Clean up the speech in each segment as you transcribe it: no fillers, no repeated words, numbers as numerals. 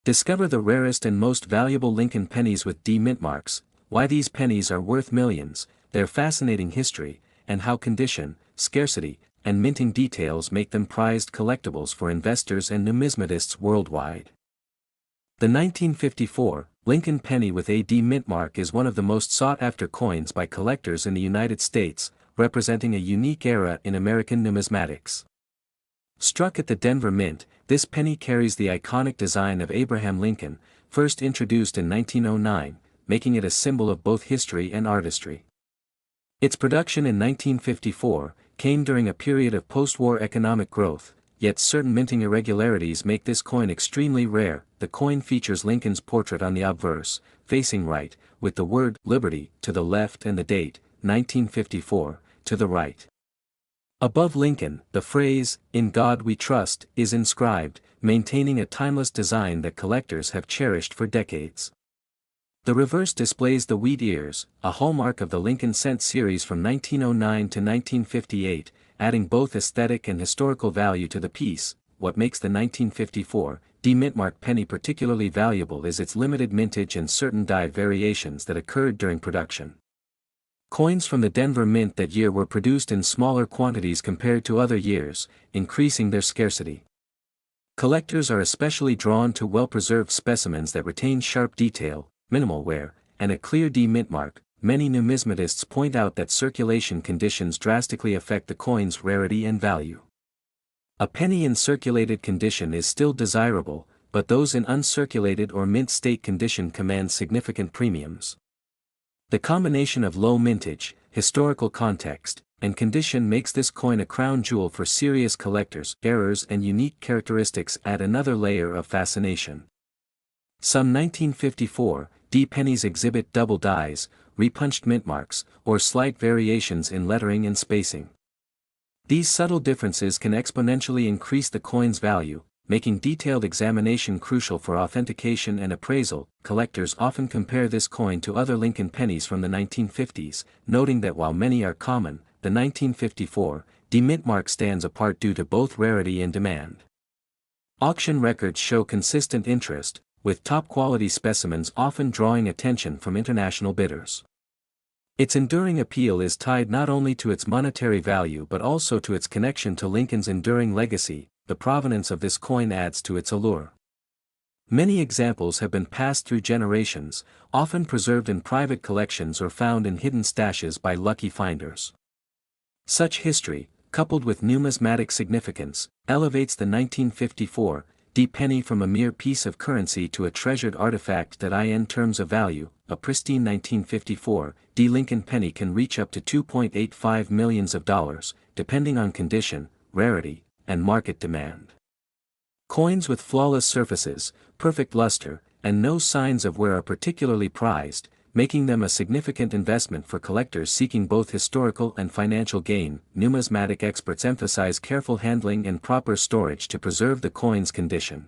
Discover the rarest and most valuable Lincoln pennies with D mint marks, why these pennies are worth millions, their fascinating history, and how condition, scarcity, and minting details make them prized collectibles for investors and numismatists worldwide. The 1954 Lincoln penny with a D mint mark is one of the most sought-after coins by collectors in the United States, representing a unique era in American numismatics. Struck at the Denver Mint, this penny carries the iconic design of Abraham Lincoln, first introduced in 1909, making it a symbol of both history and artistry. Its production in 1954 came during a period of post-war economic growth, yet certain minting irregularities make this coin extremely rare. The coin features Lincoln's portrait on the obverse, facing right, with the word "Liberty" to the left and the date, 1954, to the right. Above Lincoln, the phrase, "In God We Trust," is inscribed, maintaining a timeless design that collectors have cherished for decades. The reverse displays the wheat ears, a hallmark of the Lincoln cent series from 1909 to 1958, adding both aesthetic and historical value to the piece. What makes the 1954 D mintmark penny particularly valuable is its limited mintage and certain die variations that occurred during production. Coins from the Denver Mint that year were produced in smaller quantities compared to other years, increasing their scarcity. Collectors are especially drawn to well-preserved specimens that retain sharp detail, minimal wear, and a clear D mint mark. Many numismatists point out that circulation conditions drastically affect the coin's rarity and value. A penny in circulated condition is still desirable, but those in uncirculated or mint state condition command significant premiums. The combination of low mintage, historical context, and condition makes this coin a crown jewel for serious collectors. Errors and unique characteristics add another layer of fascination. Some 1954 D pennies exhibit double dies, repunched mint marks, or slight variations in lettering and spacing. These subtle differences can exponentially increase the coin's value, making detailed examination crucial for authentication and appraisal. Collectors often compare this coin to other Lincoln pennies from the 1950s, noting that while many are common, the 1954 D mint mark stands apart due to both rarity and demand. Auction records show consistent interest, with top-quality specimens often drawing attention from international bidders. Its enduring appeal is tied not only to its monetary value but also to its connection to Lincoln's enduring legacy. The provenance of this coin adds to its allure. Many examples have been passed through generations, often preserved in private collections or found in hidden stashes by lucky finders. Such history, coupled with numismatic significance, elevates the 1954 D penny from a mere piece of currency to a treasured artifact that in terms of value. A pristine 1954 D Lincoln penny can reach up to $2.85 million, depending on condition, rarity, and market demand. Coins with flawless surfaces, perfect luster, and no signs of wear are particularly prized, making them a significant investment for collectors seeking both historical and financial gain. Numismatic experts emphasize careful handling and proper storage to preserve the coin's condition.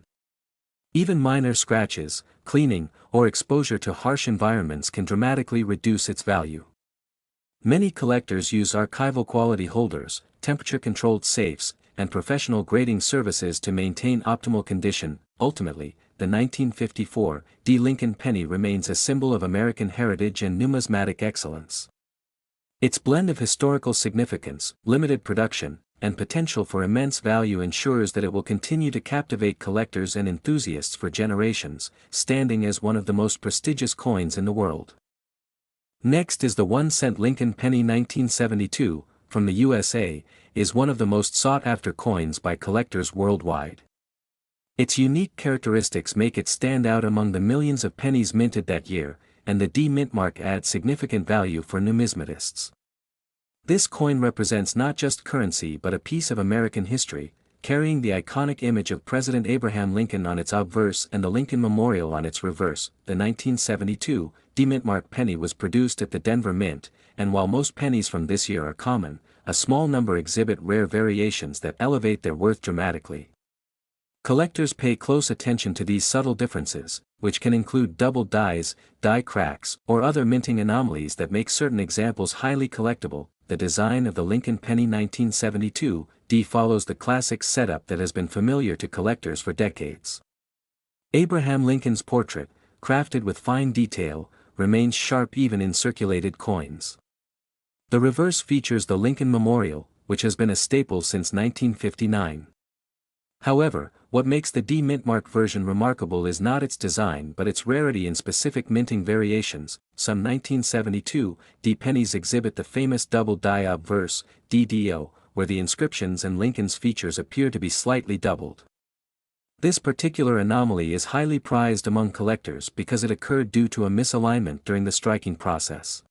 Even minor scratches, cleaning, or exposure to harsh environments can dramatically reduce its value. Many collectors use archival quality holders, temperature-controlled safes, and professional grading services to maintain optimal condition. Ultimately, the 1954 D Lincoln penny remains a symbol of American heritage and numismatic excellence. Its blend of historical significance, limited production, and potential for immense value ensures that it will continue to captivate collectors and enthusiasts for generations, standing as one of the most prestigious coins in the world. Next is the 1-cent Lincoln penny 1972, from the USA, is one of the most sought-after coins by collectors worldwide. Its unique characteristics make it stand out among the millions of pennies minted that year, and the D mint mark adds significant value for numismatists. This coin represents not just currency but a piece of American history, carrying the iconic image of President Abraham Lincoln on its obverse and the Lincoln Memorial on its reverse. The 1972 D mint mark penny was produced at the Denver Mint, and while most pennies from this year are common, a small number exhibit rare variations that elevate their worth dramatically. Collectors pay close attention to these subtle differences, which can include double dies, die cracks, or other minting anomalies that make certain examples highly collectible. The design of the Lincoln penny 1972 D follows the classic setup that has been familiar to collectors for decades. Abraham Lincoln's portrait, crafted with fine detail, remains sharp even in circulated coins. The reverse features the Lincoln Memorial, which has been a staple since 1959. However, what makes the D Mintmark version remarkable is not its design but its rarity in specific minting variations. Some 1972 D pennies exhibit the famous double die obverse, DDO, where the inscriptions and Lincoln's features appear to be slightly doubled. This particular anomaly is highly prized among collectors because it occurred due to a misalignment during the striking process.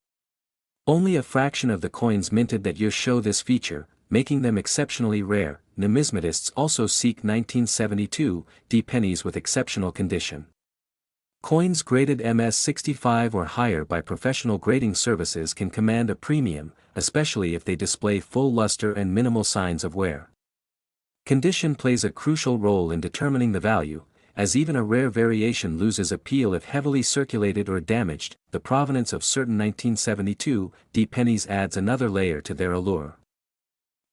Only a fraction of the coins minted that year show this feature, making them exceptionally rare. Numismatists also seek 1972 D pennies with exceptional condition. Coins graded MS65 or higher by professional grading services can command a premium, especially if they display full luster and minimal signs of wear. Condition plays a crucial role in determining the value, as even a rare variation loses appeal if heavily circulated or damaged. The provenance of certain 1972 D pennies adds another layer to their allure.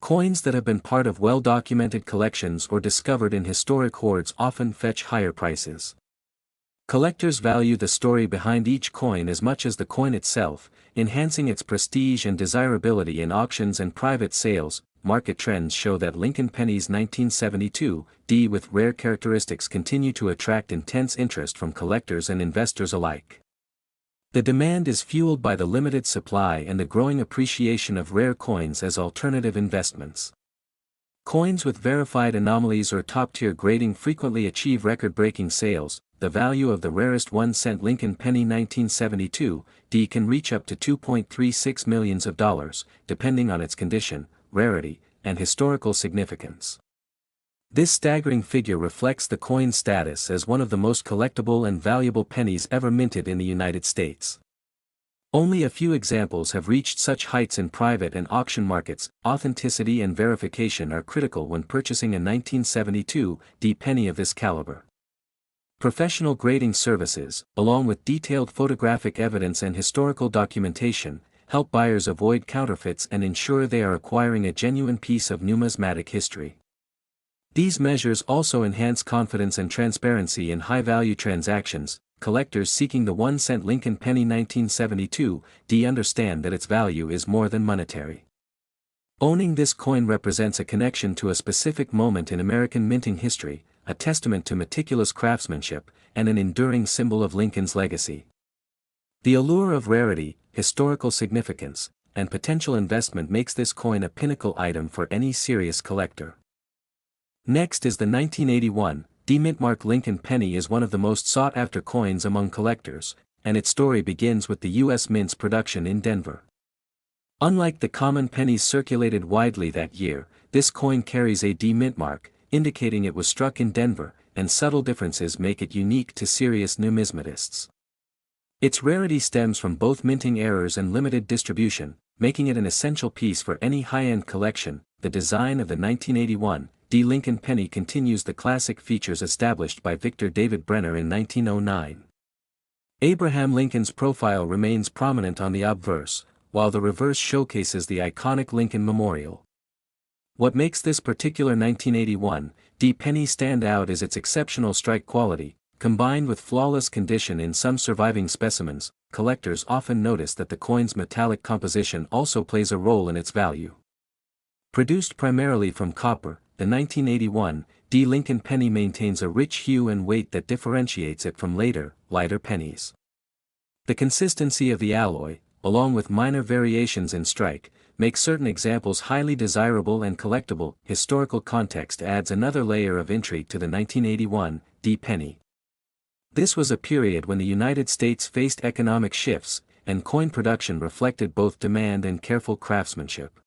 Coins that have been part of well-documented collections or discovered in historic hoards often fetch higher prices. Collectors value the story behind each coin as much as the coin itself, enhancing its prestige and desirability in auctions and private sales. Market trends show that Lincoln pennies 1972 D with rare characteristics continue to attract intense interest from collectors and investors alike. The demand is fueled by the limited supply and the growing appreciation of rare coins as alternative investments. Coins with verified anomalies or top-tier grading frequently achieve record-breaking sales. The value of the rarest 1-cent Lincoln penny 1972 D can reach up to $2.36 million, depending on its condition, rarity, and historical significance. This staggering figure reflects the coin's status as one of the most collectible and valuable pennies ever minted in the United States. Only a few examples have reached such heights in private and auction markets. Authenticity and verification are critical when purchasing a 1972 D penny of this caliber. Professional grading services, along with detailed photographic evidence and historical documentation, help buyers avoid counterfeits and ensure they are acquiring a genuine piece of numismatic history. These measures also enhance confidence and transparency in high-value transactions. Collectors seeking the 1-cent Lincoln penny 1972 D understand that its value is more than monetary. Owning this coin represents a connection to a specific moment in American minting history, a testament to meticulous craftsmanship, and an enduring symbol of Lincoln's legacy. The allure of rarity, historical significance, and potential investment makes this coin a pinnacle item for any serious collector. Next is the 1981 D Mintmark Lincoln penny is one of the most sought-after coins among collectors, and its story begins with the U.S. Mint's production in Denver. Unlike the common pennies circulated widely that year, this coin carries a D Mintmark, indicating it was struck in Denver, and subtle differences make it unique to serious numismatists. Its rarity stems from both minting errors and limited distribution, making it an essential piece for any high-end collection. The design of the 1981 D Lincoln penny continues the classic features established by Victor David Brenner in 1909. Abraham Lincoln's profile remains prominent on the obverse, while the reverse showcases the iconic Lincoln Memorial. What makes this particular 1981 D penny stand out is its exceptional strike quality, combined with flawless condition in some surviving specimens. Collectors often notice that the coin's metallic composition also plays a role in its value. Produced primarily from copper, the 1981 D Lincoln penny maintains a rich hue and weight that differentiates it from later, lighter pennies. The consistency of the alloy, along with minor variations in strike, makes certain examples highly desirable and collectible. Historical context adds another layer of intrigue to the 1981 D penny. This was a period when the United States faced economic shifts, and coin production reflected both demand and careful craftsmanship.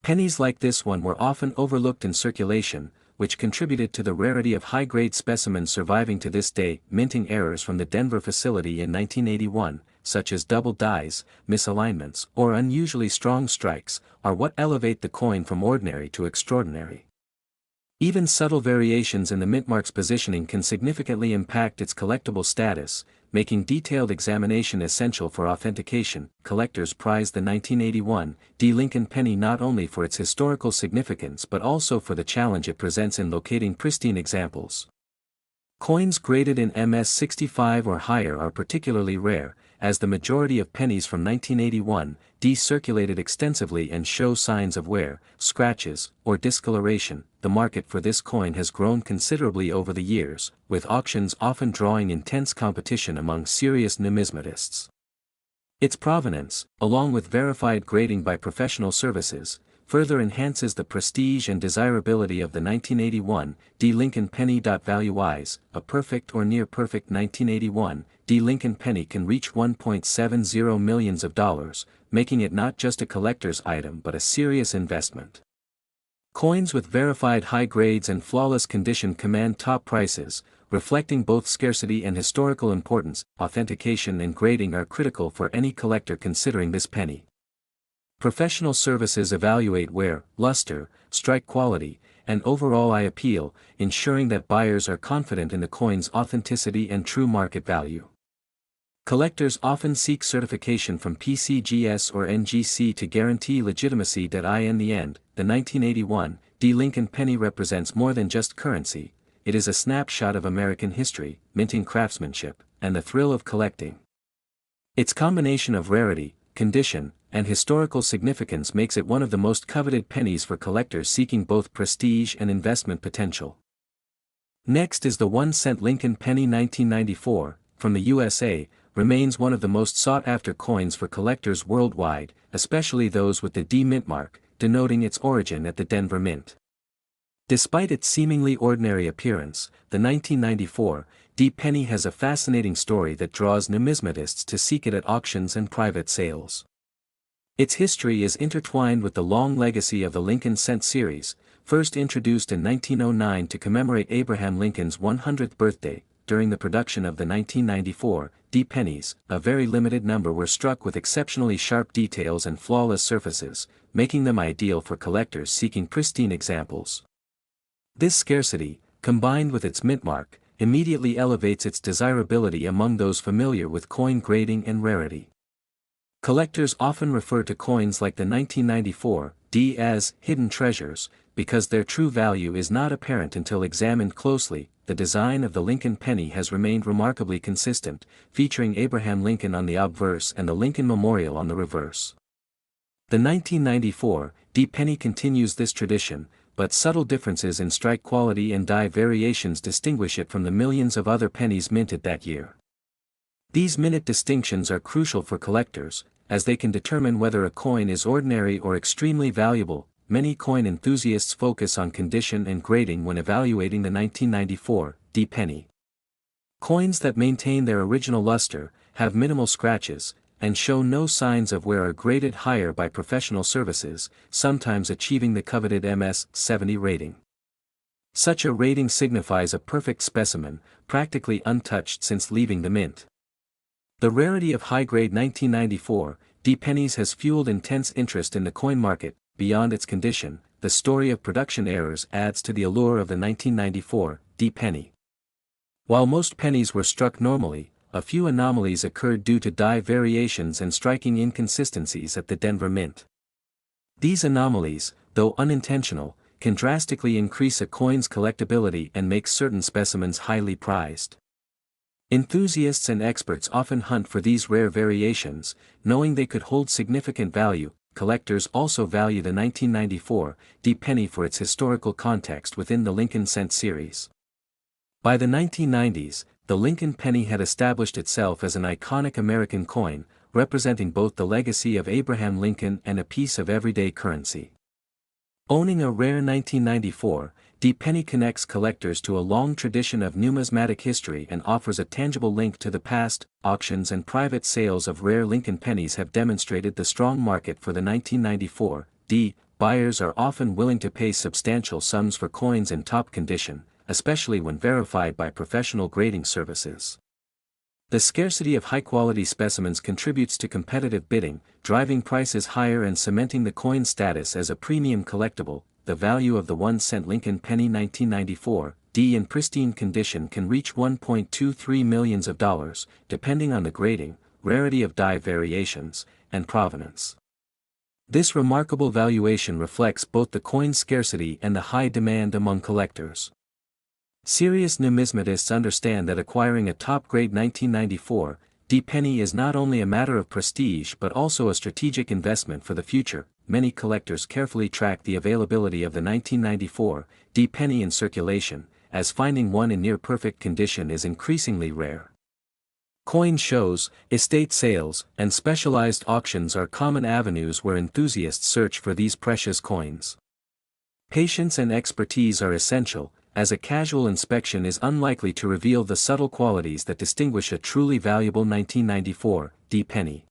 Pennies like this one were often overlooked in circulation, which contributed to the rarity of high-grade specimens surviving to this day. Minting errors from the Denver facility in 1981, such as double dies, misalignments, or unusually strong strikes, are what elevate the coin from ordinary to extraordinary. Even subtle variations in the mintmark's positioning can significantly impact its collectible status, making detailed examination essential for authentication. Collectors prize the 1981 D Lincoln penny not only for its historical significance but also for the challenge it presents in locating pristine examples. Coins graded in MS-65 or higher are particularly rare, as the majority of pennies from 1981 circulated extensively and show signs of wear, scratches, or discoloration. The market for this coin has grown considerably over the years, with auctions often drawing intense competition among serious numismatists. Its provenance, along with verified grading by professional services, further enhances the prestige and desirability of the 1981 Lincoln penny. Value-wise, a perfect or near-perfect 1981 Lincoln penny can reach $1.70 million, making it not just a collector's item but a serious investment. Coins with verified high grades and flawless condition command top prices, reflecting both scarcity and historical importance. Authentication and grading are critical for any collector considering this penny. Professional services evaluate wear, luster, strike quality, and overall eye appeal, ensuring that buyers are confident in the coin's authenticity and true market value. Collectors often seek certification from PCGS or NGC to guarantee legitimacy. In the end, the 1981 Lincoln penny represents more than just currency. It is a snapshot of American history, minting craftsmanship, and the thrill of collecting. Its combination of rarity, condition, and historical significance makes it one of the most coveted pennies for collectors seeking both prestige and investment potential. Next is the 1-cent Lincoln penny 1994, from the USA, remains one of the most sought-after coins for collectors worldwide, especially those with the D mint mark, denoting its origin at the Denver Mint. Despite its seemingly ordinary appearance, the 1994 D penny has a fascinating story that draws numismatists to seek it at auctions and private sales. Its history is intertwined with the long legacy of the Lincoln cent series, first introduced in 1909 to commemorate Abraham Lincoln's 100th birthday. During the production of the 1994 D pennies, a very limited number were struck with exceptionally sharp details and flawless surfaces, making them ideal for collectors seeking pristine examples. This scarcity, combined with its mint mark, immediately elevates its desirability among those familiar with coin grading and rarity. Collectors often refer to coins like the 1994 D as hidden treasures, because their true value is not apparent until examined closely. The design of the Lincoln penny has remained remarkably consistent, featuring Abraham Lincoln on the obverse and the Lincoln Memorial on the reverse. The 1994 D penny continues this tradition, but subtle differences in strike quality and die variations distinguish it from the millions of other pennies minted that year. These minute distinctions are crucial for collectors, as they can determine whether a coin is ordinary or extremely valuable. Many coin enthusiasts focus on condition and grading when evaluating the 1994 D penny. Coins that maintain their original luster, have minimal scratches, and show no signs of wear are graded higher by professional services, sometimes achieving the coveted MS-70 rating. Such a rating signifies a perfect specimen, practically untouched since leaving the mint. The rarity of high-grade 1994 D pennies has fueled intense interest in the coin market. Beyond its condition, the story of production errors adds to the allure of the 1994 D penny. While most pennies were struck normally, a few anomalies occurred due to die variations and striking inconsistencies at the Denver Mint. These anomalies, though unintentional, can drastically increase a coin's collectability and make certain specimens highly prized. Enthusiasts and experts often hunt for these rare variations, knowing they could hold significant value. Collectors also value the 1994 D penny for its historical context within the Lincoln cent series. By the 1990s, the Lincoln penny had established itself as an iconic American coin, representing both the legacy of Abraham Lincoln and a piece of everyday currency. Owning a rare 1994 D penny connects collectors to a long tradition of numismatic history and offers a tangible link to the past. Auctions and private sales of rare Lincoln pennies have demonstrated the strong market for the 1994 D. Buyers are often willing to pay substantial sums for coins in top condition, especially when verified by professional grading services. The scarcity of high-quality specimens contributes to competitive bidding, driving prices higher and cementing the coin's status as a premium collectible. The value of the 1-cent Lincoln penny 1994 D in pristine condition can reach $1.23 million, depending on the grading, rarity of die variations, and provenance. This remarkable valuation reflects both the coin's scarcity and the high demand among collectors. Serious numismatists understand that acquiring a top-grade 1994 D penny is not only a matter of prestige but also a strategic investment for the future. Many collectors carefully track the availability of the 1994 D penny in circulation, as finding one in near-perfect condition is increasingly rare. Coin shows, estate sales, and specialized auctions are common avenues where enthusiasts search for these precious coins. Patience and expertise are essential, as a casual inspection is unlikely to reveal the subtle qualities that distinguish a truly valuable 1994 D penny.